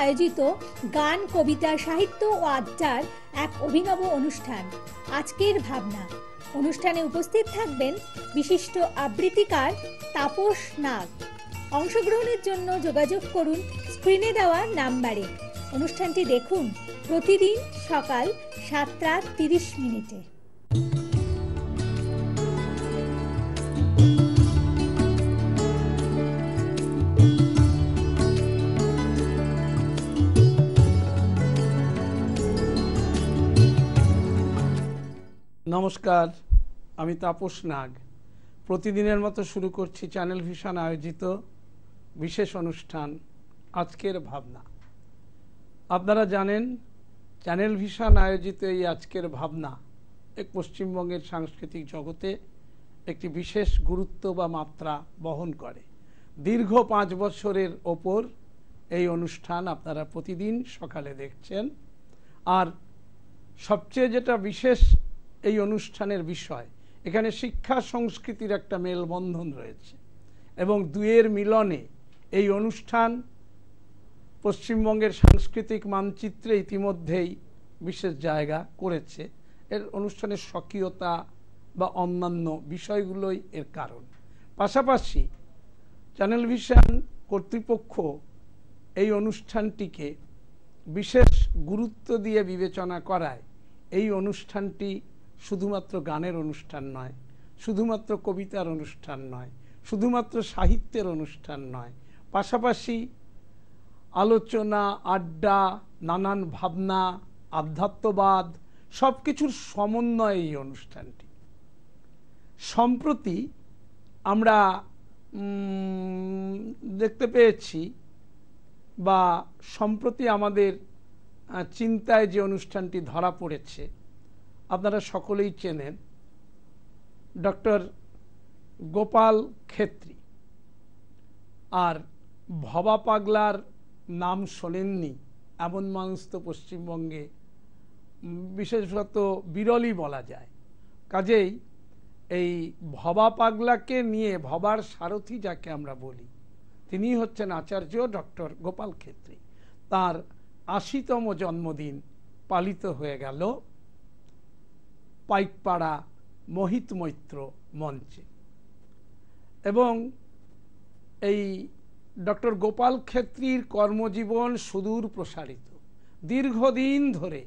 আয়োজিত গান, কবিতা, সাহিত্য ও আড্ডার এক অভিনব অনুষ্ঠান আজকের ভাবনা। অনুষ্ঠানে উপস্থিত থাকবেন বিশিষ্ট আবৃত্তিকার তাপস নাগ। অংশগ্রহণের জন্য যোগাযোগ করুন স্ক্রিনে দেওয়া নাম্বারে। অনুষ্ঠানটি দেখুন প্রতিদিন সকাল 7:30। নমস্কার, আমি তাপস নাগ। প্রতিদিনের মতো শুরু করছি চ্যানেল ভিশন আয়োজিত বিশেষ অনুষ্ঠান আজকের ভাবনা। আপনারা জানেন, চ্যানেল ভিশন আয়োজিত এই আজকের ভাবনা এক পশ্চিমবঙ্গের সাংস্কৃতিক জগতে একটি বিশেষ গুরুত্ব বা মাত্রা বহন করে। দীর্ঘ 5 বছরের ওপর এই অনুষ্ঠান আপনারা প্রতিদিন সকালে দেখছেন। আর সবচেয়ে যেটা বিশেষ এই অনুষ্ঠানের বিষয়, এখানে শিক্ষা সংস্কৃতির একটা মেলবন্ধন রয়েছে এবং দুয়ের মিলনে এই অনুষ্ঠান পশ্চিমবঙ্গের সাংস্কৃতিক মানচিত্রে ইতিমধ্যেই বিশেষ জায়গা করেছে। এর অনুষ্ঠানের স্বকীয়তা বা অন্যান্য বিষয়গুলোই এর কারণ। পাশাপাশি চ্যানেল ভিশন কর্তৃপক্ষ এই অনুষ্ঠানটিকে বিশেষ গুরুত্ব দিয়ে বিবেচনা করায় এই অনুষ্ঠানটি শুধুমাত্র গানের অনুষ্ঠান নয়, শুধুমাত্র কবিতার অনুষ্ঠান নয়, শুধুমাত্র সাহিত্যের অনুষ্ঠান নয়, পাশাপাশি আলোচনা, আড্ডা, নানান ভাবনা, আধ্যাত্মবাদ সব কিছুর সমন্বয় এই অনুষ্ঠানটি। সম্প্রতি আমরা দেখতে পেয়েছি বা সম্প্রতি আমাদের চিন্তায় যে অনুষ্ঠানটি ধরা পড়েছে, আপনারা সকলেই চেনেন ডক্টর গোপাল খেত্রী। আর ভবা পাগলার নাম শোনেননি এমন মানুষ তো পশ্চিমবঙ্গে বিশেষত বিরলই বলা যায়। কাজেই এই ভবা পাগলাকে নিয়ে, ভবার সারথি যাকে আমরা বলি, তিনি হচ্ছেন আচার্য ডক্টর গোপাল খেত্রী। তার ৮০তম জন্মদিন পালিত হয়ে গেল পাইকপাড়া মোহিত মৈত্র মঞ্চে। এবং এই ডক্টর গোপাল খেত্রীর কর্মজীবন সুদূর প্রসারিত। দীর্ঘদিন ধরে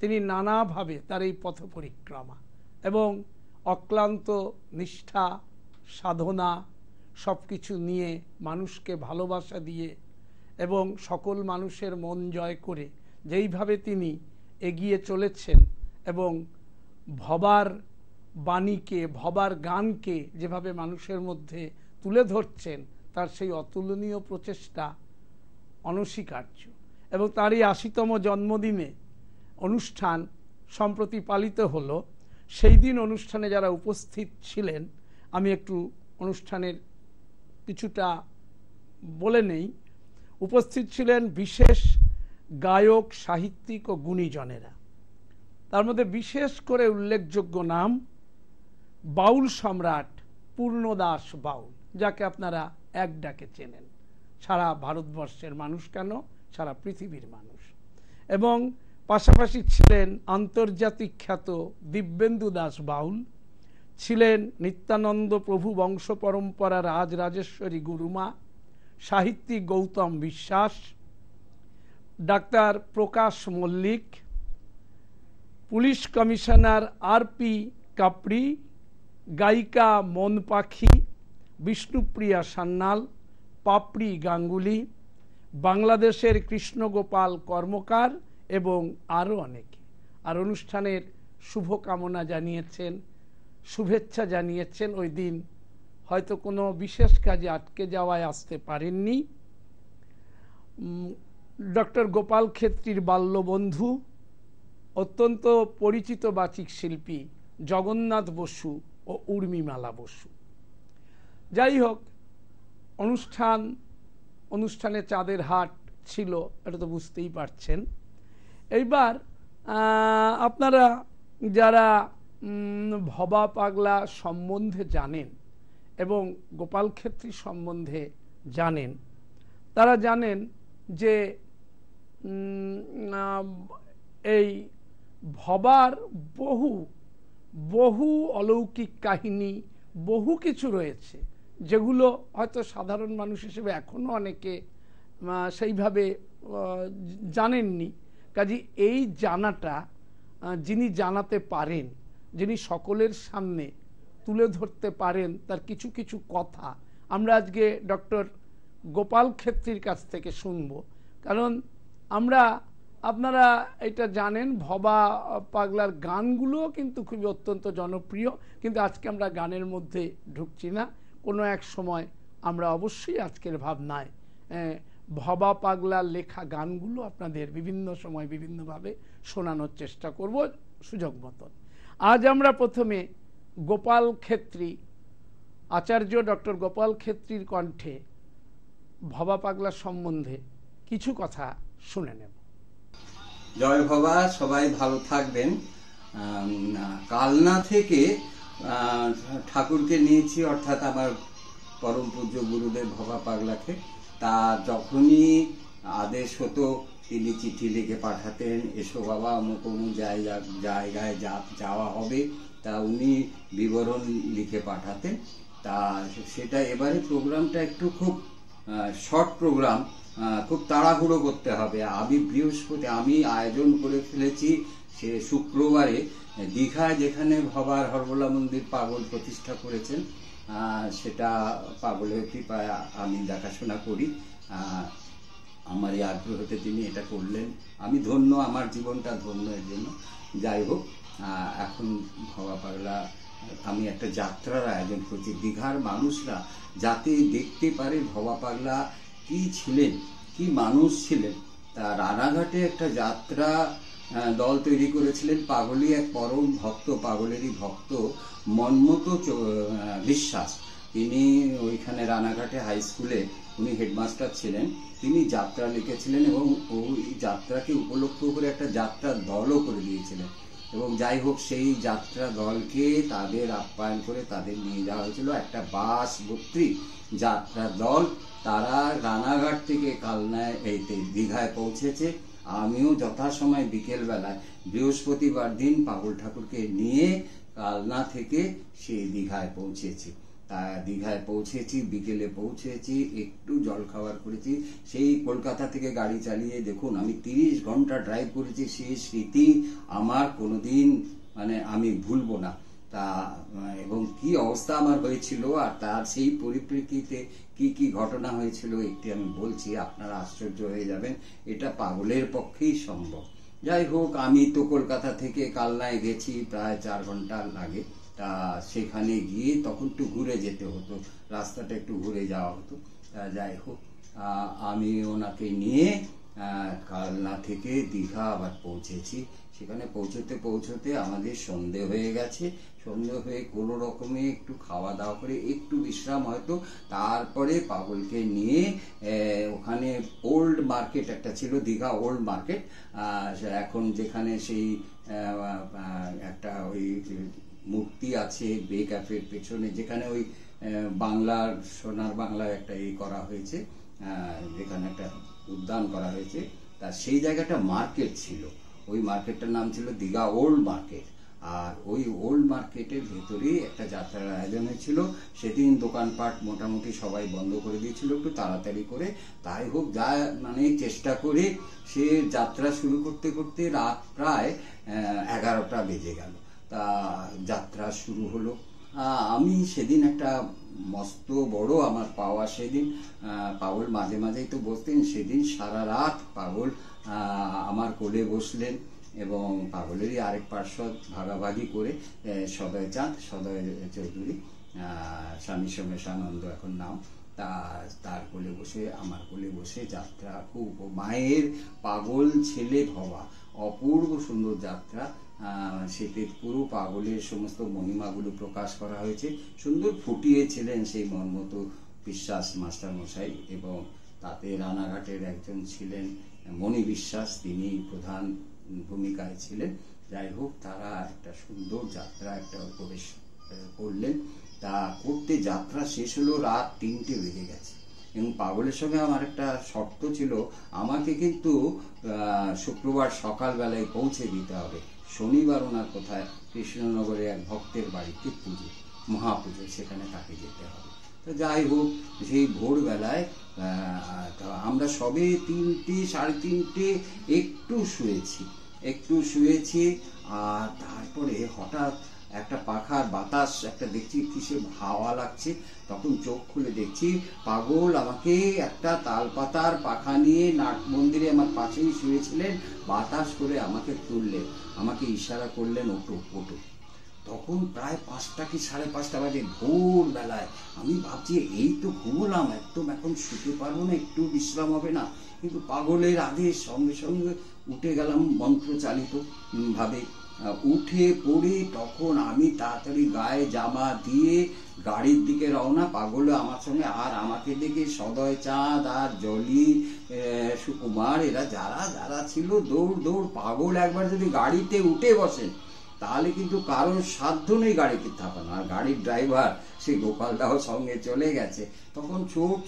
তিনি নানাভাবে তার এই পথ পরিক্রমা এবং অক্লান্ত নিষ্ঠা, সাধনা সব কিছু নিয়ে মানুষকে ভালোবাসা দিয়ে এবং সকল মানুষের মন জয় করে যেইভাবে তিনি এগিয়ে চলেছেন এবং ভবার বাণীকে, ভবার গানকে যেভাবে মানুষের মধ্যে তুলে ধরছেন, তার সেই অতুলনীয় প্রচেষ্টা অনস্বীকার্য। এবং তার এই ৮০তম জন্মদিনে অনুষ্ঠান সম্প্রতি পালিত হলো। সেই দিন অনুষ্ঠানে যারা উপস্থিত ছিলেন, আমি একটু অনুষ্ঠানের কিছুটা বলে নেই। উপস্থিত ছিলেন বিশেষ গায়ক, সাহিত্যিক ও গুণীজনেরা। তার মধ্যে বিশেষ করে উল্লেখযোগ্য নাম বাউল সম্রাট পূর্ণদাস বাউল, যাকে আপনারা এক ডাকে চেনেন, সারা ভারতবর্ষের মানুষ কেন, সারা পৃথিবীর মানুষ। এবং পাশাপাশি ছিলেন আন্তর্জাতিক খ্যাত দিব্যেন্দু দাস বাউল, ছিলেন নিত্যানন্দ প্রভু বংশ পরম্পরা রাজরাজেশ্বরী গুরুমা, সাহিত্যিক গৌতম বিশ্বাস, ডাক্তার প্রকাশ মল্লিক, পুলিশ কমিশনার আর.পি. কাপড়ি, গায়িকা মন পাখি, বিষ্ণুপ্রিয়া সান্যাল, পাপড়ি গাঙ্গুলি, বাংলাদেশের কৃষ্ণগোপাল কর্মকার এবং আরও অনেকে। আর অনুষ্ঠানের শুভকামনা জানিয়েছেন, শুভেচ্ছা জানিয়েছেন। ওই দিন হয়তো কোনো বিশেষ কাজে আটকে যাওয়ায় আসতে পারেননি ডক্টর গোপাল খেত্রীর বাল্যবন্ধু, অত্যন্ত পরিচিত বাচিক শিল্পী জগন্নাথ বসু ও উর্মিমালা বসু। যাই হোক, অনুষ্ঠানে চাঁদের হাট ছিল, এটা তো বুঝতেই পারছেন। এইবার আপনারা যারা ভবা পাগলা সম্বন্ধে জানেন এবং গোপাল খেত্রী সম্বন্ধে জানেন, তারা জানেন যে এই ভবার বহু বহু অলৌকিক কাহিনী, বহু কিছু রয়েছে যেগুলো হয়তো সাধারণ মানুষ হিসেবে এখনও অনেকে সেইভাবে জানেননি। কাজে এই জানাটা যিনি জানাতে পারেন, যিনি সকলের সামনে তুলে ধরতে পারেন তার কিছু কিছু কথা আমরা আজকে ডক্টর গোপাল খেত্রীর কাছ থেকে শুনব। কারণ আপনারা এটা জানেন, ভবা পাগলার গানগুলো কিন্তু খুবই অত্যন্ত জনপ্রিয়, কিন্তু আজকে আমরা গানের মধ্যে ঢুকছি না। কোনো এক সময় আমরা অবশ্যই আজকের ভাবনায় ভবা পাগলার লেখা গানগুলো আপনাদের বিভিন্ন সময় বিভিন্নভাবে শোনানোর চেষ্টা করব সুযোগ মতন। আজ আমরা প্রথমে গোপাল খেত্রী, আচার্য ডক্টর গোপাল খেত্রীর কণ্ঠে ভবা পাগলা সম্বন্ধে কিছু কথা শুনে নেব। জয় ভবা, সবাই ভালো থাকবেন। কালনা থেকে ঠাকুরকে নিয়েছি, অর্থাৎ আমার পরম পূজ্য গুরুদেব ভবা পাগলাকে। তা যখনই আদেশ হতো তিনি চিঠি লিখে পাঠাতেন, এসো বাবা অমুক অমুক জায়গায় যাওয়া হবে, তা উনি বিবরণ লিখে পাঠাতেন। তা সেটা এবারে প্রোগ্রামটা একটু খুব শর্ট প্রোগ্রাম, খুব তাড়াহুড়ো করতে হবে। আমি আয়োজন করে ফেলেছি সে শুক্রবারে দীঘায়, যেখানে ভবার হরবোলা মন্দির পাগল প্রতিষ্ঠা করেছেন, সেটা পাগলের কৃপায় আমি দেখাশোনা করি। আমার এই আগ্রহতে তিনি এটা করলেন, আমি ধন্য, আমার জীবনটা ধন্য এর জন্য। যাই হোক, এখন ভবা পাগলা আমি একটা যাত্রার আয়োজন করছি, দীঘার মানুষরা যাতে দেখতে পারে ভবা পাগলা কি ছিলেন, কি মানুষ ছিলেন। তা রানাঘাটে একটা যাত্রা দল তৈরি করেছিলেন পাগলই এক পরম ভক্ত, পাগলেরই ভক্ত মনমত বিশ্বাস। তিনি ওইখানে রানাঘাটে হাই স্কুলে উনি হেডমাস্টার ছিলেন। তিনি যাত্রা লিখেছিলেন এবং ওই যাত্রাকে উপলক্ষ করে একটা যাত্রার দলও করে দিয়েছিলেন। এবং যাই হোক, সেই যাত্রা দলকে তাদের আপ্যায়ন করে তাদের নিয়ে যাওয়া হয়েছিল একটা বাস ভর্তি যাত্রা দল। তারা রানাঘাট থেকে কালনায় দীঘায় পৌঁছেছে। আমিও যথাসময় বিকেলবেলায় বৃহস্পতিবার দিন পাগল ঠাকুরকে নিয়ে কালনা থেকে সেই দীঘায় পৌঁছেছি। তা দীঘায় পৌঁছেছি, বিকেলে পৌঁছেছি, একটু জলখাবার করেছি। সেই কলকাতা থেকে গাড়ি চালিয়ে দেখুন আমি 30 ঘন্টা ড্রাইভ করেছি। সেই স্মৃতি আমার কোনোদিন আমি ভুলবো না। তা এবং কি অবস্থা আমার হয়েছিল, আর তার সেই পরিপ্রেক্ষিতে কি কি ঘটনা হয়েছিল একটি আমি বলছি, আপনারা আশ্চর্য হয়ে যাবেন, এটা পাগলের পক্ষেই সম্ভব। যাই হোক, আমি তো কলকাতা থেকে কালনায় গেছি, প্রায় 4 ঘন্টা লাগে। তা সেখানে গিয়ে তখন একটু ঘুরে যেতে হতো, রাস্তাটা একটু ঘুরে যাওয়া হতো। যাই হোক, আমি ওনাকে নিয়ে কালনা থেকে দীঘা আবার পৌঁছেছি। সেখানে পৌঁছতে আমাদের সন্ধে হয়ে গেছে। সন্ধে হয়ে কোনো রকমে একটু খাওয়া দাওয়া করে একটু বিশ্রাম হয়তো, তারপরে পাগলকে নিয়ে ওখানে ওল্ড মার্কেট একটা ছিল, দীঘা ওল্ড মার্কেট, এখন যেখানে সেই একটা ওই মূর্তি আছে বে ক্যাফের পেছনে, যেখানে ওই বাংলার সোনার বাংলার একটা করা হয়েছে, যেখানে একটা উদ্যান করা হয়েছে। তা সেই জায়গাটা মার্কেট ছিল, ওই মার্কেটটার নাম ছিল দীঘা ওল্ড মার্কেট। আর ওই ওল্ড মার্কেটের ভেতরেই একটা যাত্রার আয়োজন হয়েছিল। সেদিন দোকানপাট মোটামুটি সবাই বন্ধ করে দিয়েছিল একটু তাড়াতাড়ি করে। তাই হোক, যা চেষ্টা করে সে যাত্রা শুরু করতে করতে রাত প্রায় 11টা বেজে গেল। তা যাত্রা শুরু হলো। আমি সেদিন একটা মস্ত বড় আমার পাওয়া, সেদিন পাগল মাঝে মাঝেই তো বসতেন, সেদিন সারা রাত পাগল আমার কোলে বসলেন এবং পাগলেরই আরেক পার্শ্বদ ভাগাভাগি করে সদয় চৌধুরী, স্বামী সোমেশানন্দ এখন নাম, তার কোলে বসে আমার কোলে বসে যাত্রা খুব মায়ের পাগল ছেলে ভবা, অপূর্ব সুন্দর যাত্রা। সেতে পুরো পাগলের সমস্ত মহিমাগুলো প্রকাশ করা হয়েছে। সুন্দর ফুটিয়েছিলেন সেই মনমত বিশ্বাস মাস্টার মশাই, এবং তাতে রানাঘাটের একজন ছিলেন মণি বিশ্বাস, তিনি প্রধান ভূমিকায় ছিলেন। যাই হোক, তারা একটা সুন্দর যাত্রা একটা প্রবেশ করলেন। তা করতে যাত্রা শেষ হলো রাত 3টে বেজে গেছে। এবং পাগলের সঙ্গে আমার একটা শর্ত ছিল, আমাকে কিন্তু শুক্রবার সকালবেলায় পৌঁছে দিতে হবে। শনিবার ওনার কোথায় কৃষ্ণনগরে এক ভক্তের বাড়িতে পুজো, মহাপুজো, সেখানে তাকে যেতে হবে। তো যাই হোক, সেই ভোরবেলায় আমরা সবে 3টে সাড়ে 3টে একটু শুয়েছি। আর তারপরে হঠাৎ একটা পাখার বাতাস, একটা দেখছি কিসের হাওয়া লাগছে, তখন চোখ খুলে দেখছি পাগল আমাকে একটা তালপাতার পাখা নিয়ে নাট মন্দিরে আমার পাশেই শুয়েছিলেন, বাতাস করে আমাকে তুললেন, আমাকে ইশারা করলেন ওঠো ওঠো। তখন প্রায় 5টা কি 5:30 বাজে, ভোরবেলায়। আমি ভাবছি এই তো ঘুমলাম, একদম এখন শুতে পারবো না, একটু বিশ্রাম হবে না, কিন্তু পাগলের আদেশ, সঙ্গে সঙ্গে উঠে গেলাম মন্ত্রচালিত ভাবে। উঠে পড়ে তখন আমি তাড়াতাড়ি গায়ে জামা দিয়ে গাড়ির দিকে রওনা। পাগল আমার সঙ্গে, আর আমাকে দেখে সদয় চাঁদ আর জলি, সুকুমার, এরা যারা যারা ছিল দৌড় দৌড়। পাগল একবার যদি গাড়িতে উঠে বসেন তাহলে কিন্তু কারোর সাধ্য নেই গাড়িতে থাকানো। আর গাড়ির ড্রাইভার সে গোপালদাও সঙ্গে চলে গেছে। তখন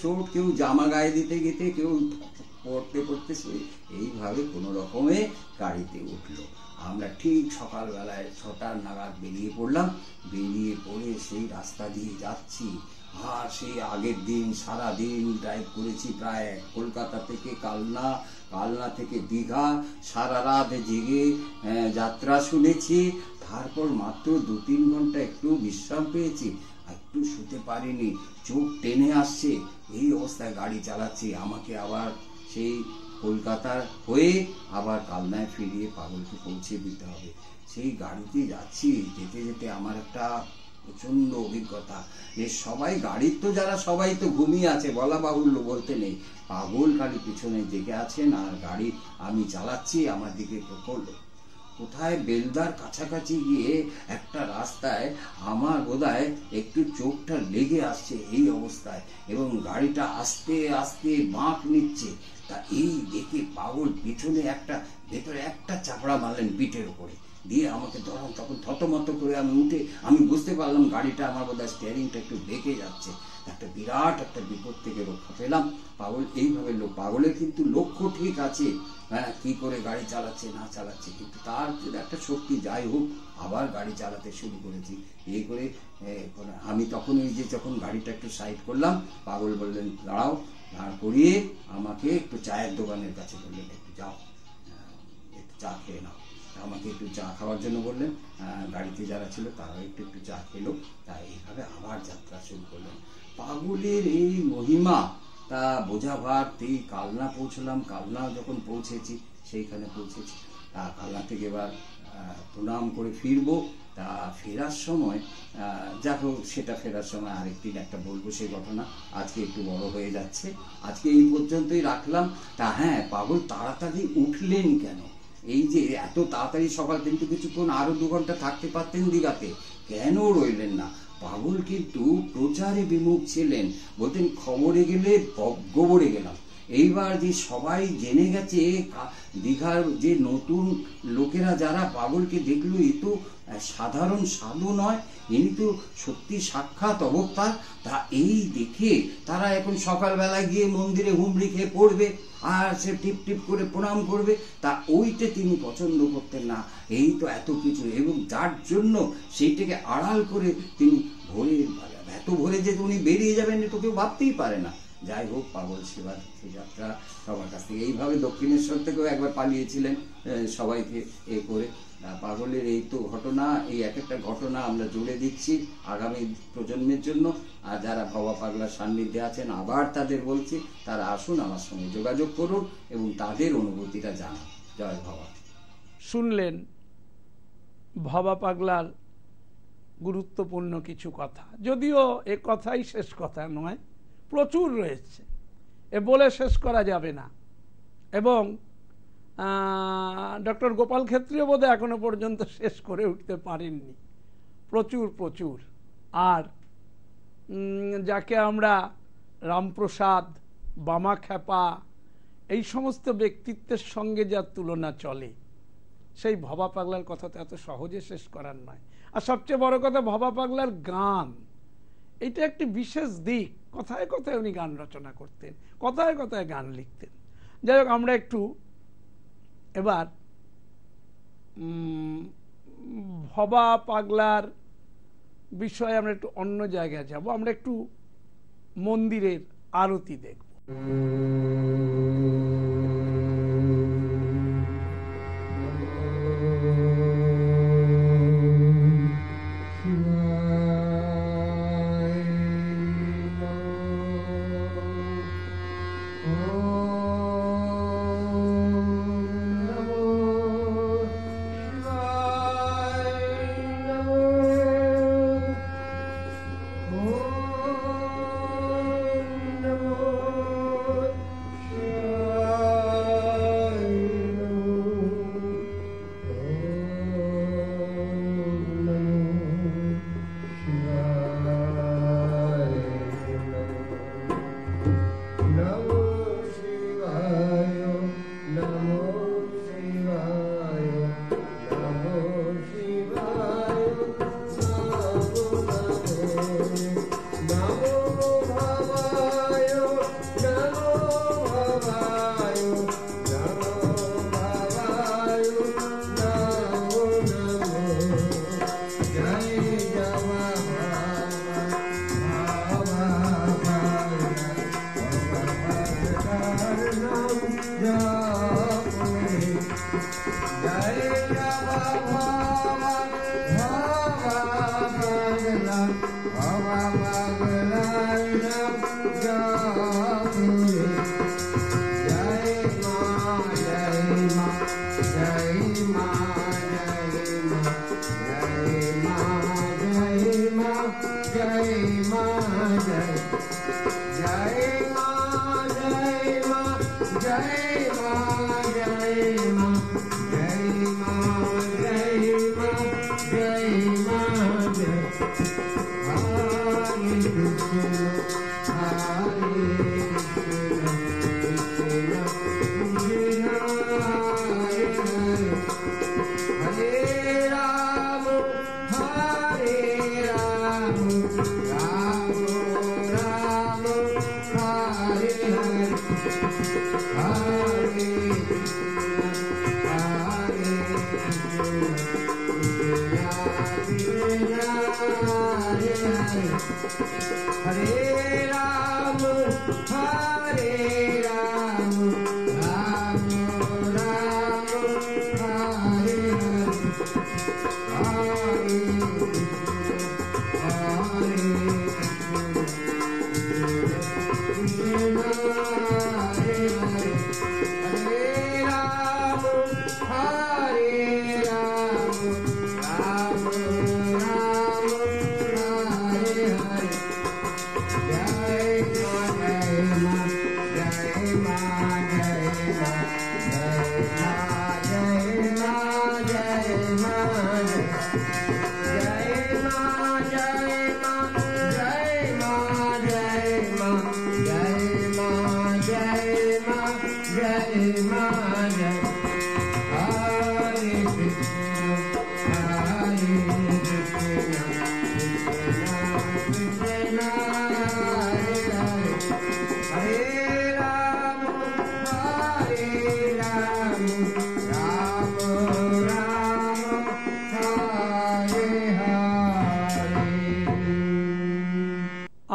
ছোট কেউ জামা গায়ে দিতে গেতে, কেউ পড়তে এইভাবে কোনো রকমে গাড়িতে উঠলো। আমরা ঠিক সকালবেলায় 6টার নাগাদ বেরিয়ে পড়লাম। বেরিয়ে পড়ে সেই রাস্তা দিয়ে যাচ্ছি। আর সেই আগের দিন সারা দিন ড্রাইভ করেছি, প্রায় কলকাতা থেকে কালনা থেকে দীঘা, সারা রাত জেগে যাত্রা শুনেছি। তারপর মাত্র 2-3 ঘন্টা একটু বিশ্রাম পেয়েছি, একটু শুতে পারিনি, চোখ টেনে আসছে। এই অবস্থায় গাড়ি চালাচ্ছি। আমাকে আবার সেই কলকাতার হয়ে আবার কালনায় ফিরিয়ে পাগলকে পৌঁছে দিতে হবে। সেই গাড়িতে যাচ্ছি, যেতে যেতে আমার একটা প্রচন্ড অভিজ্ঞতা যে সবাই গাড়ির তো যারা সবাই তো ঘুমিয়ে আছে, বলা বাহুল্য, বলতে নেই। পাগল খালি পিছনে জেগে আছেন আর গাড়ি আমি চালাচ্ছি, আমার দিকে প্রকল্প। কোথায় বেলদার কাছাকাছি গিয়ে একটা রাস্তায় আমার বোধহয় একটু চোখটা লেগে আসছে এই অবস্থায়, এবং গাড়িটা আস্তে আস্তে বাঁক নিচ্ছে। তা এই দেখে পাগল পিছনে ভেতরে একটা চাপড়া মারলেন পিঠের উপরে, দিয়ে আমাকে ধরুন। তখন থতমত করে আমি উঠে আমি বুঝতে পারলাম গাড়িটা আমার বোধহয় স্টিয়ারিংটা একটু বেঁকে যাচ্ছে। একটা বিরাট একটা বিপদ থেকে রক্ষা পেলাম। পাগল এইভাবে পাগলের কিন্তু লক্ষ্য ঠিক আছে, হ্যাঁ, কি করে গাড়ি চালাচ্ছে না চালাচ্ছে, কিন্তু তার একটা শক্তি। যাই হোক, আবার গাড়ি চালাতে শুরু করেছি। এই করে আমি তখন যখন গাড়িটা একটু সাইড করলাম, পাগল বললেন দাঁড়াও, দাঁড় করিয়ে আমাকে একটু চায়ের দোকানের কাছে বললেন একটু যাও, একটু চা খেয়ে নাও। আমাকে একটু চা খাওয়ার জন্য বললেন। গাড়িতে যারা ছিল তারাও একটু চা খেলো। তা এইভাবে আবার যাত্রা শুরু করলেন। পাগলের এই মহিমা তা বোঝা ভার। কালনা পৌঁছলাম। কালনা যখন পৌঁছেছি, সেইখানে পৌঁছেছি, কালনা থেকে এবার প্রণাম করে ফিরবো। তা ফেরার সময় যাক সেটা ফেরার সময় আরেকদিন একটা বলবো সেই ঘটনা, আজকে একটু বড় হয়ে যাচ্ছে। আজকে এই পর্যন্তই রাখলাম। তা হ্যাঁ, পাগল তাড়াতাড়ি উঠলেন কেন? এই যে এত তাড়াতাড়ি সকাল, কিন্তু কিছুক্ষণ আরো 2 ঘন্টা থাকতে পারতেন দীঘাতে, কেন রইলেন না? পাগল কিন্তু প্রচারে বিমুখ ছিলেন, বলতেন খবরে গেলে গোবরে গেলাম। এইবার যে সবাই জেনে গেছে, দীঘার যে নতুন লোকেরা যারা পাগলকে দেখলো, এ তো সাধারণ সাধু নয়, ইনি তো সত্যি সাক্ষাৎ অবতার। তা এই দেখে তারা এখন সকালবেলা গিয়ে মন্দিরে হুমড়ি খেয়ে পড়বে আর সে টিপ টিপ করে প্রণাম করবে। তা ওইটা তিনি পছন্দ করতেন না। এই তো এত কিছু, এবং যার জন্য সেইটাকে আড়াল করে তিনি এত ভোরে যে উনি বেরিয়ে যাবেন তো কেউ ভাবতেই পারে না। যাই হোক, পাগল সেবা যাত্রা সবার কাছ থেকে এইভাবে দক্ষিণেশ্বর থেকেও একবার পালিয়েছিলেন সবাইকে এ করে। পাগলের এই তো ঘটনা, এই এক একটা ঘটনা আমরা জুড়ে দিচ্ছি আগামী প্রজন্মের জন্য। আর যারা ভবা পাগলার সান্নিধ্যে আছেন, আবার তাদের বলছি, তারা আসুন, আমার সঙ্গে যোগাযোগ করুন এবং তাদের অনুভূতিটা জানান। জয় ভবা। শুনলেন ভবা পাগলার গুরুত্বপূর্ণ কিছু কথা, যদিও এ কথাই শেষ কথা নয়, প্রচুর রয়েছে, এ বলে শেষ করা যাবে না। এবং ডক্টর গোপাল ক্ষেত্রীয় বোধহয় এখনো পর্যন্ত শেষ করে উঠতে পারেননি। প্রচুর। আর যাকে আমরা রামপ্রসাদ, বামাখ্যাপা, এই সমস্ত ব্যক্তিত্বের সঙ্গে যার তুলনা চলে, সেই ভবা পাগলার কথা তো এত সহজে শেষ করার নয়। আর সবচেয়ে বড় কথা, ভবা পাগলার গান, এটা একটি বিশেষ দিক। কথায় কথায় উনি গান রচনা করতেন, কথায় কথায় গান লিখতেন। যাই হোক, আমরা একটু এবার ভবা পাগলার বিষয়ে আমরা একটু অন্য জায়গায় যাব। আমরা একটু মন্দিরের আরতি দেখব।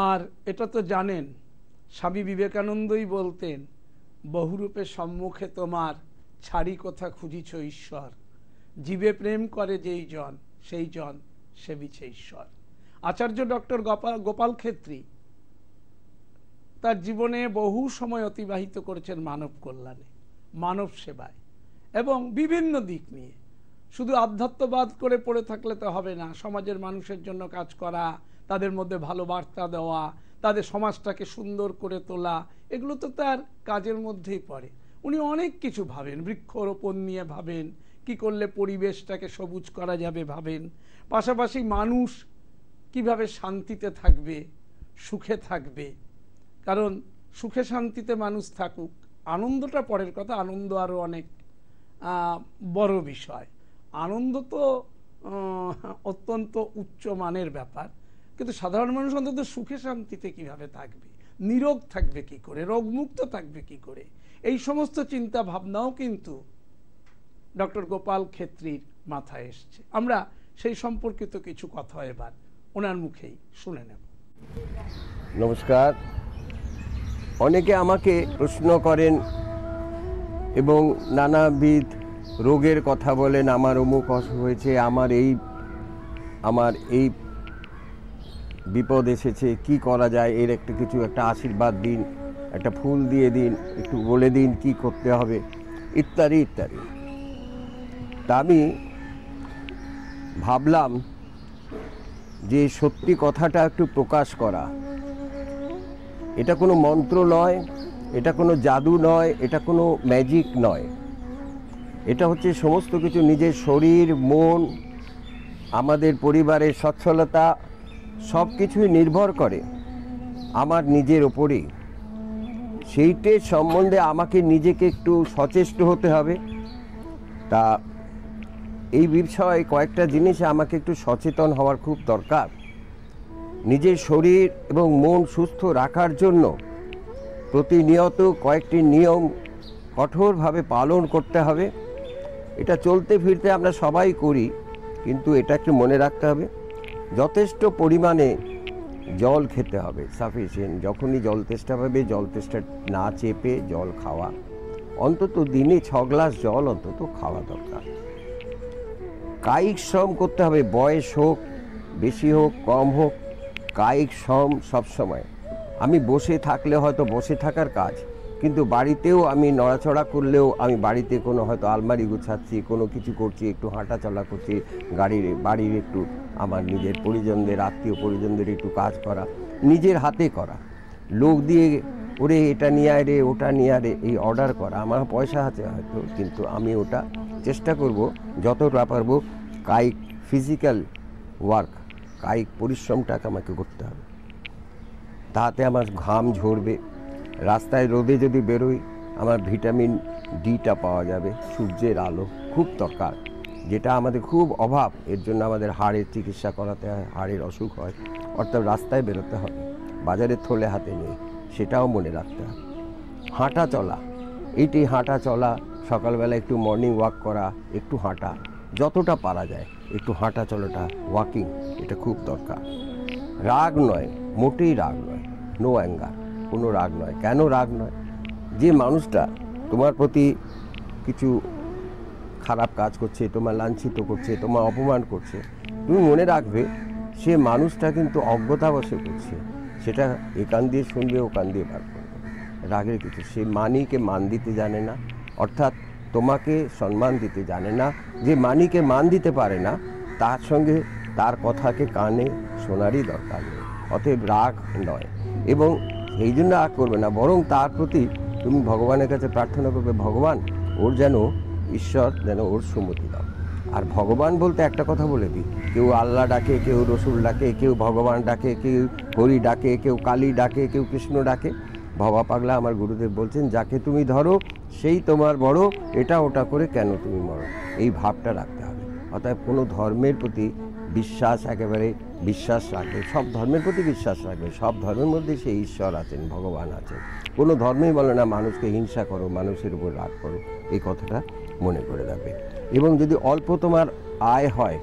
আর এটা তো জানেন, স্বামী বিবেকানন্দই বলতেন, বহুরূপে সম্মুখে তোমার ছাড়ি কোথা খুঁজিছ ঈশ্বর, জীবে প্রেম করে যেই জন সেই জন সেবিছে ঈশ্বর। আচার্য ডক্টর গোপাল ক্ষেত্রী তার জীবনে বহু সময় অতিবাহিত করেছেন মানব কল্যাণে, মানব সেবায় এবং বিভিন্ন দিক নিয়ে। শুধু আধ্যাত্মবাদ করে পড়ে থাকলে তো হবে না, সমাজের মানুষের জন্য কাজ করা, তাদের মধ্যে ভালো বার্তা দেওয়া, তাদের সমাজটাকে সুন্দর করে তোলা, এগুলো তো তার কাজের মধ্যেই পড়ে। উনি অনেক কিছু ভাবেন, বৃক্ষরোপণ নিয়ে ভাবেন, কি করলে পরিবেশটাকে সবুজ করা যাবে ভাবেন, পাশাপাশি মানুষ কিভাবে শান্তিতে থাকবে, সুখে থাকবে। কারণ সুখে শান্তিতে মানুষ থাকুক, আনন্দটা পরের কথা, আনন্দ আরও অনেক বড় বিষয়। আনন্দ তো অত্যন্ত উচ্চ মানের ব্যাপার, কিন্তু সাধারণ মানুষ অন্তত সুখে শান্তিতে কিভাবে থাকবে, নিরোগ থাকবে কি করে, রোগমুক্ত থাকবে কি করে, এই সমস্ত চিন্তা ভাবনাও কিন্তু ডক্টর গোপাল খেত্রীর মাথায় এসছে। আমরা সেই সম্পর্কিত কিছু কথা এবার ওনার মুখেই শুনে নেব। নমস্কার। অনেকে আমাকে প্রশ্ন করেন এবং নানাবিধ রোগের কথা বলেন, আমার অমুক অসুখ হয়েছে, আমার এই বিপদ এসেছে, কি করা যায়, এর একটা আশীর্বাদ দিন, একটা ফুল দিয়ে দিন, একটু বলে দিন কি করতে হবে, ইত্যাদি ইত্যাদি। তা আমি ভাবলাম যে সত্যি কথাটা একটু প্রকাশ করা। এটা কোনো মন্ত্র নয়, এটা কোনো জাদু নয়, এটা কোনো ম্যাজিক নয়। এটা হচ্ছে সমস্ত কিছু নিজের শরীর, মন, আমাদের পরিবারের সচ্ছলতা সব কিছুই নির্ভর করে আমার নিজের ওপরেই। সেইটার সম্বন্ধে আমাকে নিজেকে একটু সচেষ্ট হতে হবে। তা এই বিষয়ে কয়েকটা জিনিসে আমাকে একটু সচেতন হওয়ার খুব দরকার। নিজের শরীর এবং মন সুস্থ রাখার জন্য প্রতিনিয়ত কয়েকটি নিয়ম কঠোরভাবে পালন করতে হবে। এটা চলতে ফিরতে আমরা সবাই করি, কিন্তু এটা একটু মনে রাখতে হবে যথেষ্ট পরিমাণে জল খেতে হবে, সাফিসিয়েন্ট। যখনই জল তেষ্টা পাবে, জল তেষ্টা না চেপে জল খাওয়া, অন্তত দিনে 6 গ্লাস জল অন্তত খাওয়া দরকার। কায়িক শ্রম করতে হবে, বয়স হোক, বেশি হোক, কম হোক, কায়িক শ্রম সবসময়। আমি বসে থাকলে হয়তো বসে থাকার কাজ, কিন্তু বাড়িতেও আমি নড়াচড়া করলেও, আমি বাড়িতে কোনো হয়তো আলমারি গুছাচ্ছি, কোনো কিছু করছি, একটু হাঁটা চলা করছি, বাড়ির একটু আমার নিজের পরিজনদের, আত্মীয় পরিজনদের একটু কাজ করা, নিজের হাতে করা। লোক দিয়ে ওরে এটা নিয়ে আয় রে, ওটা নিয়ে আয় রে, এই অর্ডার করা। আমার পয়সা আছে হয়তো, কিন্তু আমি ওটা চেষ্টা করব যতটা পারবো কায়িক ফিজিক্যাল ওয়ার্ক, কায়িক পরিশ্রমটাকে আমাকে করতে হবে। তাতে আমার ঘাম ঝরবে, রাস্তায় রোদে যদি বেরোই আমার ভিটামিন ডিটা পাওয়া যাবে। সূর্যের আলো খুব দরকার, যেটা আমাদের খুব অভাব। এর জন্য আমাদের হাড়ের চিকিৎসা করাতে হয়, হাড়ের অসুখ হয়। অর্থাৎ রাস্তায় বেরোতে হবে, বাজারের থলে হাতে নেই, সেটাও মনে রাখতে হবে। হাঁটা চলা, এইটি হাঁটা চলা, সকালবেলা একটু মর্নিং ওয়াক করা, একটু হাঁটা, যতটা পারা যায় একটু হাঁটা চলাটা, ওয়াকিং, এটা খুব দরকার। রাগ নয়, মোটেই রাগ নয়, নো অ্যাঙ্গার, কোনো রাগ নয়। কেন রাগ নয়? যে মানুষটা তোমার প্রতি কিছু খারাপ কাজ করছে, তোমার লাঞ্ছিত করছে, তোমার অপমান করছে, তুমি মনে রাখবে সে মানুষটা কিন্তু অজ্ঞতাবশে করছে। সেটা এ কান দিয়ে শুনবে, ও কান দিয়ে বার করবে। রাগের কিছু, সে মানিকে মান দিতে জানে না, অর্থাৎ তোমাকে সম্মান দিতে জানে না। যে মানিকে মান দিতে পারে না, তার সঙ্গে তার কথাকে কানে শোনারই দরকার নেই। অতএব রাগ নয়, এবং এই জন্য রাগ করবে না, বরং তার প্রতি তুমি ভগবানের কাছে প্রার্থনা করবে, ভগবান ওর যেন, ঈশ্বর যেন ওর সুমতি দাও। আর ভগবান বলতে একটা কথা বলে দিই, কেউ আল্লাহ ডাকে, কেউ রসুল ডাকে, কেউ ভগবান ডাকে, কেউ হরি ডাকে, কেউ কালী ডাকে, কেউ কৃষ্ণ ডাকে। ভবা পাগলা আমার গুরুদেব বলছেন, যাকে তুমি ধরো সেই তোমার বড়, এটা ওটা করে কেন তুমি মরো, এই ভাবটা রাখতে হবে। অতএব কোনো ধর্মের প্রতি বিশ্বাস, একেবারে বিশ্বাস রাখবে, সব ধর্মের প্রতি বিশ্বাস রাখবে। সব ধর্মের মধ্যে সেই ঈশ্বর আছেন, ভগবান আছেন। কোনো ধর্মেই বলে না মানুষকে হিংসা করো, মানুষের উপর রাগ করো, এই কথাটা মনে করে রাখবে। এবং যদি অল্প তোমার আয় হয়,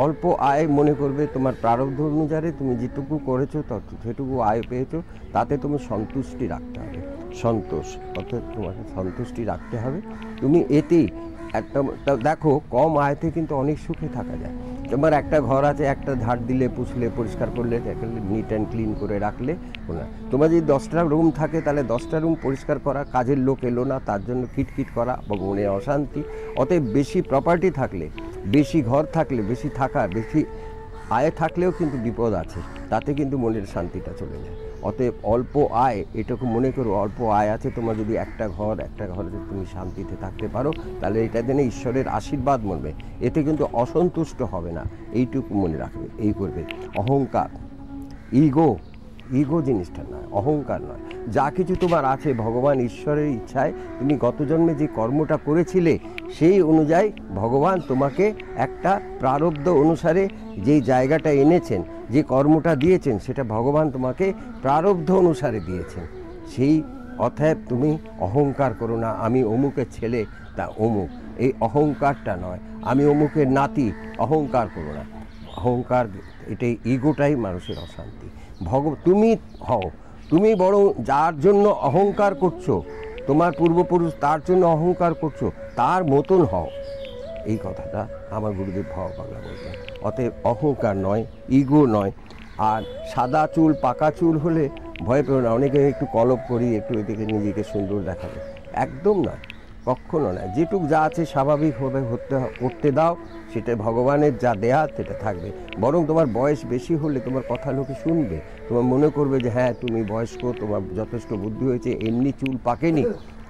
অল্প আয় মনে করবে, তোমার প্রারব্ধ অনুযায়ী তুমি যেটুকু করেছো সেটুকু আয় পেয়েছো, তাতে তুমি সন্তুষ্টি রাখতে হবে। সন্তোষ, অর্থাৎ তোমাকে সন্তুষ্টি রাখতে হবে। তুমি এতেই একটা দেখো, কম আয়তে কিন্তু অনেক সুখে থাকা যায়। তোমার একটা ঘর আছে, একটা ঝাড় দিলে, পুছলে, পরিষ্কার করলে, নিট অ্যান্ড ক্লিন করে রাখলে, তোমার যদি 10টা রুম থাকে, তাহলে 10টা রুম পরিষ্কার করা, কাজের লোক এলো না তার জন্য কিটকিট করা, বা মনে অশান্তি। অতএব বেশি প্রপার্টি থাকলে, বেশি ঘর থাকলে, বেশি আয় থাকলেও কিন্তু বিপদ আছে, তাতে কিন্তু মনের শান্তিটা চলে যায়। অতএব অল্প আয়, এটুকু মনে করো, অল্প আয় আছে তোমার, যদি একটা ঘরে তুমি শান্তিতে থাকতে পারো, তাহলে এটা জেনে ঈশ্বরের আশীর্বাদ মনবে, এতে কিন্তু অসন্তুষ্ট হবে না, এইটুকু মনে রাখবে। এই করবে অহংকার, ইগো, ইগো জিনিসটা নয়, অহংকার নয়। যা কিছু তোমার আছে ভগবান ঈশ্বরের ইচ্ছায় তুমি গত জন্মে যে কর্মটা করেছিলে সেই অনুযায়ী ভগবান তোমাকে একটা প্রারব্ধ অনুসারে যেই জায়গাটা এনেছেন, যে কর্মটা দিয়েছেন, সেটা ভগবান তোমাকে প্রারব্ধ অনুসারে দিয়েছেন। সেই অতএব তুমি অহংকার করো না, আমি অমুকের ছেলে তা অমুক, এই অহংকারটা নয়। আমি অমুকের নাতি, অহংকার করো না। অহংকার এটাই, ইগোটাই মানুষের অশান্তি। তুমি হও, তুমি বরং যার জন্য অহংকার করছো, তোমার পূর্বপুরুষ তার জন্য অহংকার করছো, তার মতন হও। এই কথাটা আমার গুরুদেব ভবা পাগলা বলতেন। অতএব অহংকার নয়, ইগো নয়। আর সাদা চুল পাকা চুল হলে ভয় পেও না, অনেকে একটু কলপ করি, একটু এদিকে নিজেকে সুন্দর দেখাবে, একদম নয়, কখনো নয়। যেটুক যা আছে স্বাভাবিকভাবে করতে দাও, সেটা ভগবানের যা দেয়া সেটা থাকবে। বরং তোমার বয়স বেশি হলে তোমার কথা লোকে শুনবে, তোমার মনে করবে যে হ্যাঁ তুমি বয়স্ক, তোমার যথেষ্ট বুদ্ধি হয়েছে, এমনি চুল পাকেনি।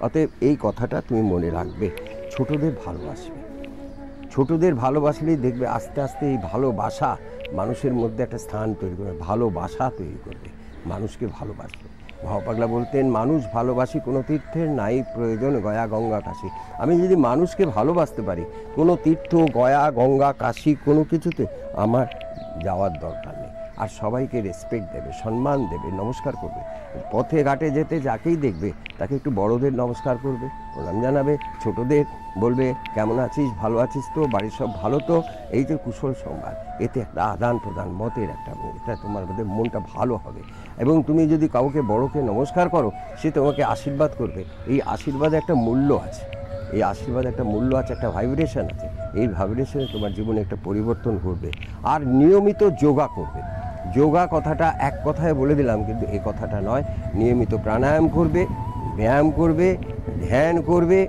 অতএব এই কথাটা তুমি মনে রাখবে। ছোটদের ভালোবাসবে, ছোটদের ভালোবাসলেই দেখবে আস্তে আস্তে এই ভালোবাসা মানুষের মধ্যে একটা স্থান তৈরি করবে, ভালোবাসা তৈরি করবে, মানুষকে ভালোবাসবে। ভবা পাগলা বলতেন, মানুষ ভালোবাসি কোনো তীর্থের নাই প্রয়োজন গয়া গঙ্গা কাশী। আমি যদি মানুষকে ভালোবাসতে পারি, কোনো তীর্থ গয়া গঙ্গা কাশী কোনো কিছুতে আমার যাওয়ার দরকার নেই। আর সবাইকে রেসপেক্ট দেবে, সম্মান দেবে, নমস্কার করবে। পথে ঘাটে যেতে যাকেই দেখবে তাকে একটু বড়দের নমস্কার করবে, প্রণাম জানাবে। ছোটদের বলবে কেমন আছিস, ভালো আছিস তো, বাড়ির সব ভালো তো, এই যে কুশল সংবাদ, এতে একটা আদান প্রদান মতের একটা, এটা তোমার মধ্যে মনটা ভালো হবে। এবং তুমি যদি কাউকে বড়কে নমস্কার করো, সে তোমাকে আশীর্বাদ করবে। এই আশীর্বাদে একটা মূল্য আছে, এই আশীর্বাদে একটা মূল্য আছে, একটা ভাইব্রেশন আছে। এই ভাইব্রেশনে তোমার জীবনে একটা পরিবর্তন ঘটবে। আর নিয়মিত যোগা করবে। যোগা কথাটা এক কথায় বলে দিলাম, কিন্তু এই কথাটা নয়। নিয়মিত প্রাণায়াম করবে, ব্যায়াম করবে, ধ্যান করবে।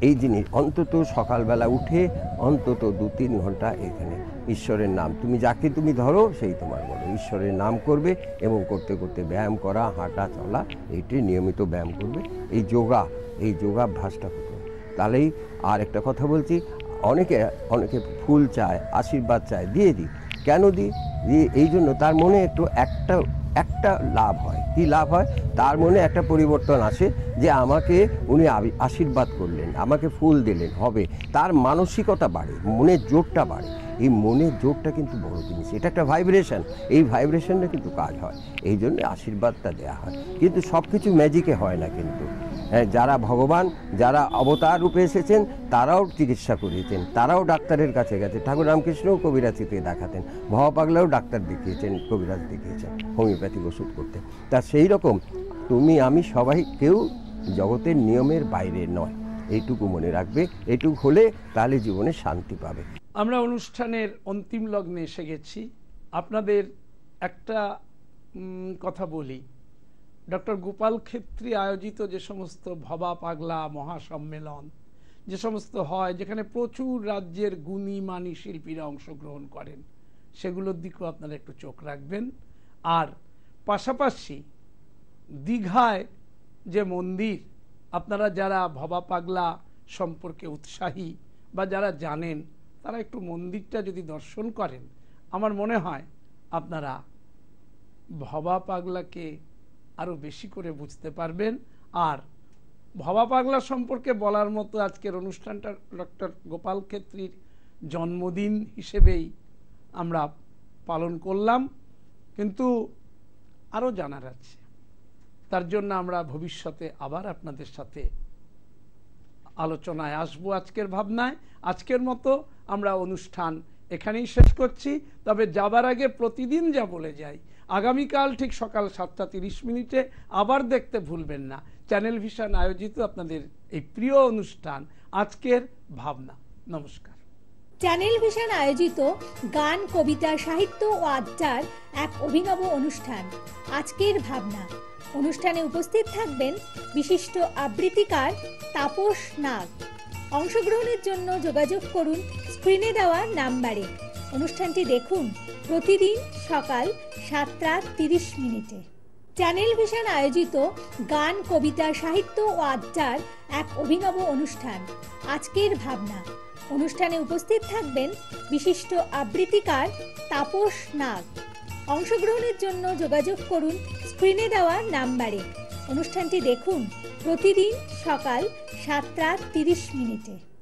এই জিনিস অন্তত সকালবেলা উঠে অন্তত 2-3 ঘন্টা এখানে ঈশ্বরের নাম, তুমি যাকে তুমি ধরো সেই তোমার বলো, ঈশ্বরের নাম করবে। এবং করতে করতে ব্যায়াম করা, হাঁটা চলা, এইটি নিয়মিত ব্যায়াম করবে। এই যোগাভ্যাসটা করবে। তাহলেই, আর একটা কথা বলছি, অনেকে ফুল চায়, আশীর্বাদ চায়, দিয়ে দিই। কেন দিই? এই জন্য তার মনে একটা লাভ হয়। কি লাভ হয়? তার মনে একটা পরিবর্তন আসে যে আমাকে উনি আশীর্বাদ করলেন, আমাকে ফুল দিলেন, হবে। তার মানসিকতা বাড়ে, মনের জোরটা বাড়ে। এই মনের জোরটা কিন্তু বড় জিনিস, এটা একটা ভাইব্রেশন। এই ভাইব্রেশনটা কিন্তু কাজ হয়, এই জন্য আশীর্বাদটা দেওয়া হয়। কিন্তু সব কিছু ম্যাজিকে হয় না। কিন্তু যারা ভগবান, যারা অবতার রূপে এসেছেন, তারাও চিকিৎসা করিয়েছেন, তারাও ডাক্তারের কাছে গেছে। ঠাকুর রামকৃষ্ণও কবিরাজিতে দেখাতেন, ভবা পাগলাও ডাক্তার দেখিয়েছেন, কবিরাজ দেখিয়েছেন, হোমিওপ্যাথিক ওষুধ করতে। তা সেই রকম তুমি আমি সবাই কেউ জগতের নিয়মের বাইরে নয়, এইটুকু মনে রাখবে। এইটুকু হলে তাহলে জীবনে শান্তি পাবে। আমরা অনুষ্ঠানের অন্তিম লগ্নে এসে গেছি। আপনাদের একটা কথা বলি, ডক্টর গোপাল ক্ষেত্রী আয়োজিত যে সমস্ত ভবা পাগলা মহাসম্মেলন যে সমস্ত হয়, যেখানে প্রচুর রাজ্যের গুণী মানী শিল্পীরা অংশগ্রহণ করেন, সেগুলোর দিকেও আপনারা একটু চোখ রাখবেন। আর পাশাপাশি দীঘায় যে মন্দির, আপনারা যারা ভবা পাগলা সম্পর্কে উৎসাহী বা যারা জানেন, তারা একটু মন্দিরটা যদি দর্শন করেন, আমার মনে হয় আপনারা ভবা পাগলাকে আরও বেশি করে বুঝতে পারবেন। আর ভবা পাগলা সম্পর্কে বলার মতো আজকের অনুষ্ঠানটা ডক্টর গোপাল ক্ষেত্রীর জন্মদিন হিসেবেই আমরা পালন করলাম, কিন্তু আরও জানার আছে। তার জন্য আমরা ভবিষ্যতে আবার আপনাদের সাথে আলোচনায় আসবো। আজকের ভাবনায় আজকের মতো আমরা অনুষ্ঠান এখানেই শেষ করছি। তবে যাবার আগে প্রতিদিন যা বলে যাই, আগামীকাল ঠিক সকাল 7:30 আবার দেখতে ভুলবেন না চ্যানেল ভিশন আয়োজিত আপনাদের এই প্রিয় অনুষ্ঠান আজকের ভাবনা। নমস্কার। চ্যানেল ভিশন আয়োজিত গান, কবিতা, সাহিত্য ও আড্ডার এক অভিনব অনুষ্ঠান আজকের ভাবনা। অনুষ্ঠানে উপস্থিত থাকবেন বিশিষ্ট আবৃত্তিকার তাপস নাগ। অংশগ্রহণের জন্য যোগাযোগ করুন স্ক্রিনে দেওয়া নাম্বারে। অনুষ্ঠানটি দেখুন প্রতিদিন সকাল 7:30। চ্যানেল ভিশন আয়োজিত গান, কবিতা, সাহিত্য ও আড্ডার এক অভিনব অনুষ্ঠান আজকের ভাবনা। অনুষ্ঠানে উপস্থিত থাকবেন বিশিষ্ট আবৃত্তিকার তাপস নাগ। অংশগ্রহণের জন্য যোগাযোগ করুন স্ক্রিনে দেওয়া নাম্বারে। অনুষ্ঠানটি দেখুন প্রতিদিন সকাল 7:30 মিনিটে।